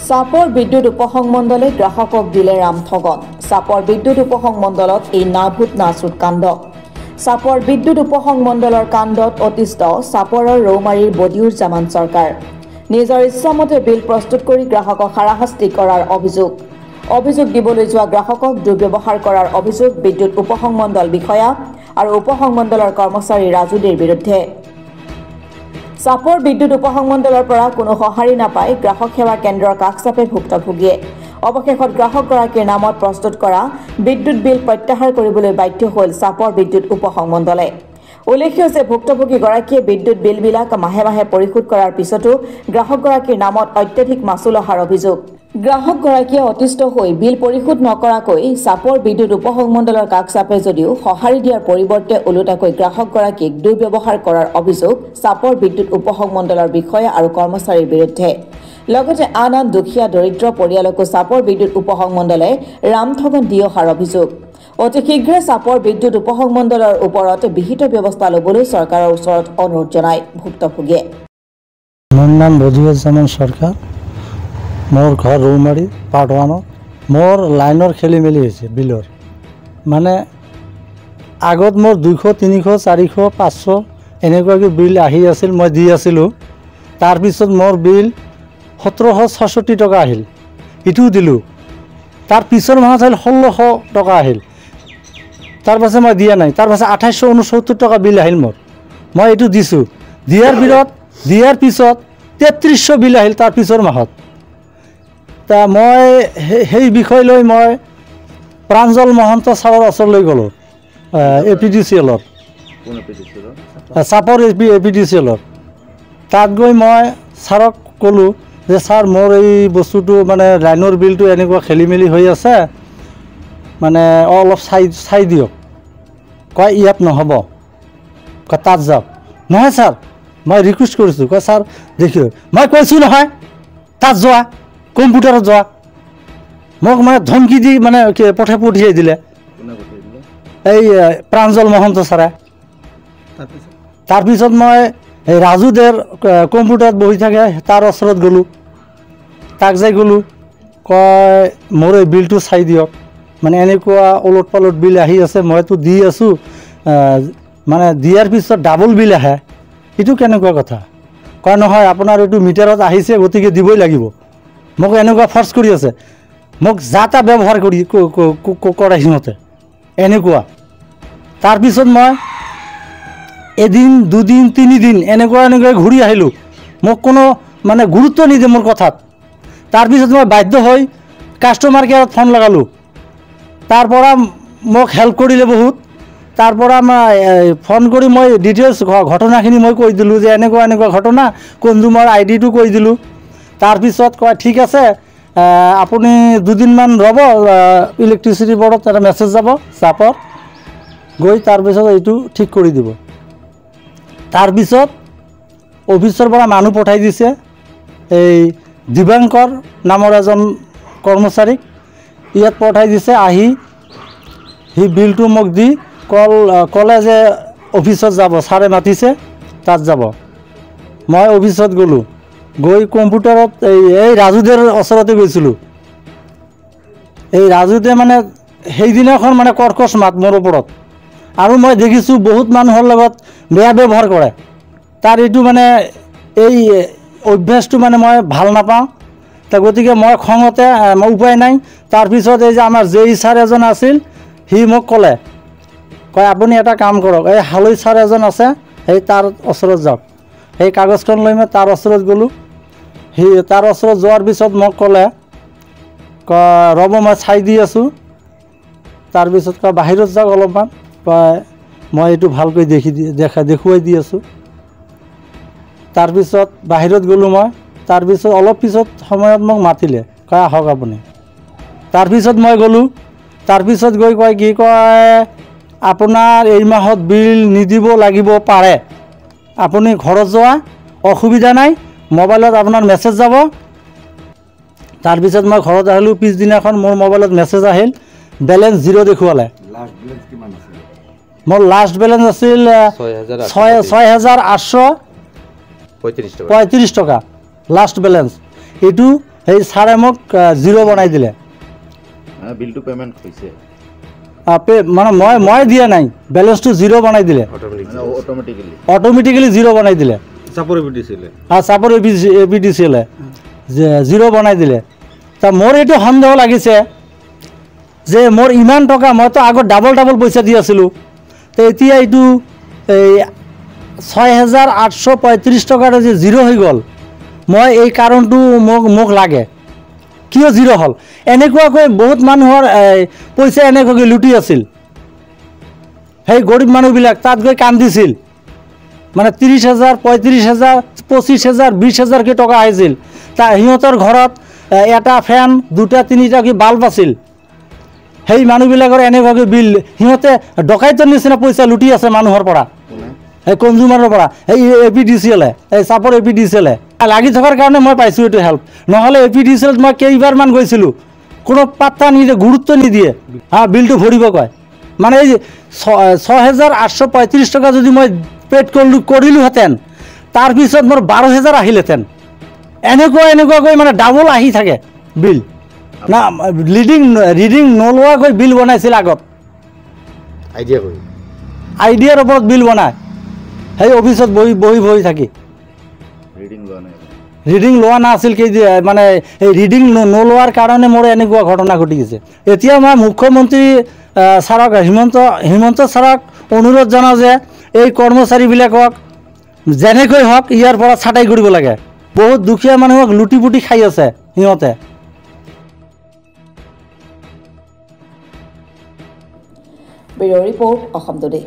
চাপৰ বিদ্যুৎ উপসংমণ্ডলে গ্ৰাহকক দিলে ৰামঠগন। চাপৰ বিদ্যুৎ উপসংমণ্ডলত এই নাভূত নাচুত কাণ্ড। চাপৰ বিদ্যুৎ উপসংমণ্ডলৰ কাণ্ডত অতিষ্ঠ চাপৰৰ ৰৌমাৰীৰ বদিউৰ জামান চৰকাৰ। নিজৰ ইচ্ছামতে বিল প্ৰস্তুত কৰি গ্ৰাহকক হাৰাশাস্তি কৰাৰ অভিযোগ দিবলৈ যোৱা গ্ৰাহকক দুৰ্ব্যৱহাৰ কৰাৰ অভিযোগ বিদ্যুৎ উপসংমণ্ডল বিষয়া আৰু উপসংমণ্ডলৰ কৰ্মচাৰী ৰাজুদেৰ বিৰুদ্ধে। চাপৰ বিদ্যুৎ উপসংমণ্ডলৰ পৰা কোনো সঁহাৰি নাপায় গ্ৰাহক সেৱা কেন্দ্ৰৰ কাষ চাপে ভুক্তভোগীয়ে। অৱশেষত গ্ৰাহকগৰাকীৰ নামত প্ৰস্তুত কৰা বিদ্যুৎ বিল প্ৰত্যাহাৰ কৰিবলৈ বাধ্য হ'ল চাপৰ বিদ্যুৎ উপসংমণ্ডলে। উল্লেখ্য যে ভুক্তভোগীগৰাকীয়ে বিদ্যুৎ বিলবিলাক মাহে মাহে পৰিশোধ কৰাৰ পিছতো গ্ৰাহকগৰাকীৰ নামত অত্যধিক মাচুল অহাৰ অভিযোগ। গ্ৰাহকগৰাকীয়ে অতিষ্ঠ হৈ বিল পৰিশোধ নকৰাকৈ চাপৰ বিদ্যুৎ উপসংমণ্ডলৰ কাষ চাপে যদিও সঁহাৰি দিয়াৰ পৰিৱৰ্তে ওলোটাকৈ গ্ৰাহকগৰাকীক দুৰ্ব্যৱহাৰ কৰাৰ অভিযোগ চাপৰ বিদ্যুৎ উপসংমণ্ডলৰ বিষয়া আৰু কৰ্মচাৰীৰ বিৰুদ্ধে। লগতে আন দুখীয়া দৰিদ্ৰ পৰিয়ালকো চাপৰ বিদ্যুৎ উপসংমণ্ডলে ৰামঠগন দি অহাৰ অভিযোগ। অতি শীঘ্ৰে চাপৰ বিদ্যুৎ উপসংমণ্ডলৰ ওপৰত বিহিত ব্যৱস্থা ল'বলৈ চৰকাৰৰ ওচৰত অনুৰোধ জনায় ভুক্তভোগীয়ে। মোৰ নাম বদিউৰ জামান চৰকাৰ। মোৰ ঘৰ ৰৌমাৰী পাৰ্ট 1। মোৰ লাইনৰ খেলি মেলি হৈছে বিলৰ। মানে আগত মোৰ 200, 300, 400, 500 এনেকুৱাকৈ বিল আহি আছিল, মই দি আছিলোঁ। তাৰপিছত মোৰ বিল 1766 টকা আহিল, ইটোও দিলোঁ। তাৰ পিছৰ মাহত আহিল 1600 টকা আহিল, তাৰপাছত মই দিয়া নাই। তাৰপাছত 2869 টকা বিল আহিল মোৰ, মই এইটো দিছোঁ। দিয়াৰ পিছত 3300 বিল আহিল তাৰ পিছৰ মাহত। তা মই সেই বিষয় লৈ মই প্ৰাঞ্জল মহন্ত ছাৰৰ ওচৰলৈ গ'লোঁ, APDCL-ৰ চাপৰ APDCL-ৰ। তাত গৈ মই ছাৰক ক'লোঁ যে ছাৰ, মোৰ এই বস্তুটো মানে লাইনৰ বিলটো এনেকুৱা খেলি মেলি হৈ আছে, মানে অলপ চাই দিয়ক। কয় ইয়াত নহ'ব, কয় তাত যাওক। নহয় ছাৰ, মই ৰিকুৱেষ্ট কৰিছোঁ। কয় ছাৰ দেখিব, মই কৈছোঁ নহয় তাত যোৱা, কম্পিউটাৰত যোৱা। মোক মানে ধমকি দি মানে পঠিয়াই দিলে এই প্ৰাঞ্জল মহন্ত ছাৰে। তাৰপিছত মই এই ৰাজুদেৰ কম্পিউটাৰত বহি থাকে তাৰ ওচৰত গ'লোঁ, তাক যাই গ'লোঁ। কয় মোৰ এই বিলটো চাই দিয়ক, মানে এনেকুৱা ওলট পালট বিল আহি আছে, মইতো দি আছোঁ, মানে দিয়াৰ পিছত ডাবল বিল আহে, এইটো কেনেকুৱা কথা? কয় নহয়, আপোনাৰ এইটো মিটাৰত আহিছে, গতিকে দিবই লাগিব। মোক এনেকুৱা ফৰ্চ কৰি আছে, মোক যা তা ব্যৱহাৰ কৰে সিহঁতে এনেকুৱা। তাৰপিছত মই এদিন, 2 দিন, 3 দিন এনেকুৱা ঘূৰি আহিলোঁ, মোক কোনো মানে গুৰুত্ব নিদিয়ে মোৰ কথাত। তাৰপিছত মই বাধ্য হৈ কাষ্টমাৰ কেয়াৰত ফোন লগালোঁ, তাৰ পৰা মোক হেল্প কৰিলে বহুত। তাৰ পৰা মই ফোন কৰি মই ডিটেইলছ ঘটনাখিনি মই কৈ দিলোঁ যে এনেকুৱা ঘটনা, কনজিউমাৰ ID-টো কৈ দিলোঁ। তাৰপিছত কয় ঠিক আছে, আপুনি 2 দিনমান ৰ'ব, ইলেক্ট্ৰিচিটি বৰ্ডত এটা মেছেজ যাব চাপৰ, গৈ তাৰপিছত এইটো ঠিক কৰি দিব। তাৰপিছত অফিচৰ পৰা মানুহ পঠাই দিছে, এই দিবাংকৰ নামৰ এজন কৰ্মচাৰীক ইয়াত পঠাই দিছে। আহি সি বিলটো মোক দি ক'লে যে অফিচত যাব, ছাৰে মাতিছে তাত যাব। মই অফিচত গ'লোঁ, গৈ কম্পিউটাৰত এই ৰাজুদেৰ ওচৰতে গৈছিলোঁ। এই ৰাজুদে মানে সেইদিনাখন মানে কৰ্কশ মাত মোৰ ওপৰত, আৰু মই দেখিছোঁ বহুত মানুহৰ লগত বেয়া ব্যৱহাৰ কৰে। তাৰ এইটো মানে এই অভ্যাসটো মানে মই ভাল নাপাওঁ। গতিকে মই খঙতে মই উপায় নাই। তাৰপিছত এই যে আমাৰ JE ছাৰ এজন আছিল, সি মোক ক'লে, কয় আপুনি এটা কাম কৰক, এই হালৈ ছাৰ এজন আছে, সেই তাৰ ওচৰত যাওক। সেই কাগজখন লৈ মই তাৰ ওচৰত গ'লোঁ। সি তাৰ ওচৰত যোৱাৰ পিছত মোক ক'লে, ৰ'ব মই চাই দি আছোঁ। তাৰপিছত কয় বাহিৰত যাওক অলপমান, কয় মই এইটো ভালকৈ দেখুৱাই দি আছোঁ। তাৰপিছত বাহিৰত গ'লোঁ মই। তাৰপিছত অলপ পিছত সময়ত মোক মাতিলে, কয় আহক আপুনি। তাৰপিছত মই গ'লোঁ। তাৰপিছত গৈ কয় কি কয়, আপোনাৰ এই মাহত বিল নিদিব লাগিব পাৰে, আপুনি ঘৰত যোৱা, অসুবিধা নাই, মোবাইলত আপোনাৰ মেছেজ যাব। তাৰপিছত মই ঘৰত আহিলোঁ। পিছদিনাখন মোৰ মোবাইলত মেছেজ আহিল, বেলেঞ্চ 0 দেখুৱালে। মোৰ লাষ্ট বেলেঞ্চ আছিল 6835 টকা লাষ্ট বেলেঞ্চ। এইটো সেই ছাৰে মোক 0 বনাই দিলে। বিলটো পেমেণ্ট হৈছে মানে মই দিয়া নাই, বেলেঞ্চটো 0 বনাই দিলে, অট'মেটিকেলি 0 বনাই দিলে। চাপৰ এপিডিচিএল চাপৰ APDCL 0 বনাই দিলে। তা মোৰ এইটো সন্দেহ লাগিছে যে মোৰ ইমান টকা, মইতো আগত ডাবল পইচা দি আছিলোঁ, তো এতিয়া এইটো এই 6,835 টকাৰ যে 0 হৈ গ'ল, মই এই কাৰণটো মোক লাগে, কিয় 0 হ'ল? এনেকুৱাকৈ বহুত মানুহৰ পইচা এনেকুৱাকৈ লুটি আছিল। সেই গৰীব মানুহবিলাক তাত গৈ কান্দিছিল, মানে 30,000, 35,000, 25,000, 20,000কৈ টকা আহিছিল। সিহঁতৰ ঘৰত এটা ফেন, 2টা 3টা কি বাল্ব আছিল। সেই মানুহবিলাকৰ এনেকুৱাকৈ বিল, সিহঁতে ডকাইতৰ নিচিনা পইচা লুটি আছে মানুহৰ পৰা, এই কনজিউমাৰৰ পৰা, এই APDCL, এই চাপৰ APDCL লাগি থকাৰ কাৰণে মই পাইছোঁ এইটো হেল্প। নহ'লে APDCL মই কেইবাৰমান গৈছিলোঁ, কোনো পাত্তা নিদিয়ে, গুৰুত্ব নিদিয়ে। বিলটো ভৰিব কয়। মানে এই 6,835 টকা যদি মই পেড কৰিলোহেঁতেন, তাৰপিছত মোৰ 12,000 আহিলেহেঁতেন। এনেকুৱাকৈ মানে ডাবল আহি থাকে বিল। না ৰিডিং নলোৱাকৈ বিল বনাইছিল আগত, আইডিয়াৰ ওপৰত বিল বনায়। সেই অফিচত বহি থাকি ৰিডিং লোৱা নাছিল, মানে এই ৰিডিং নলোৱাৰ কাৰণে মোৰ এনেকুৱা ঘটনা ঘটি গৈছে। এতিয়া মই মুখ্যমন্ত্ৰী ছাৰক, হিমন্ত ছাৰক অনুৰোধ জনাওঁ যে এই কৰ্মচাৰীবিলাকক যেনেকৈ হওক ইয়াৰ পৰা ছাঁটাই কৰিব লাগে। বহুত দুখীয়া মানুহক লুটি পুটি খাই আছে সিহঁতে। Bureau report, Assam today.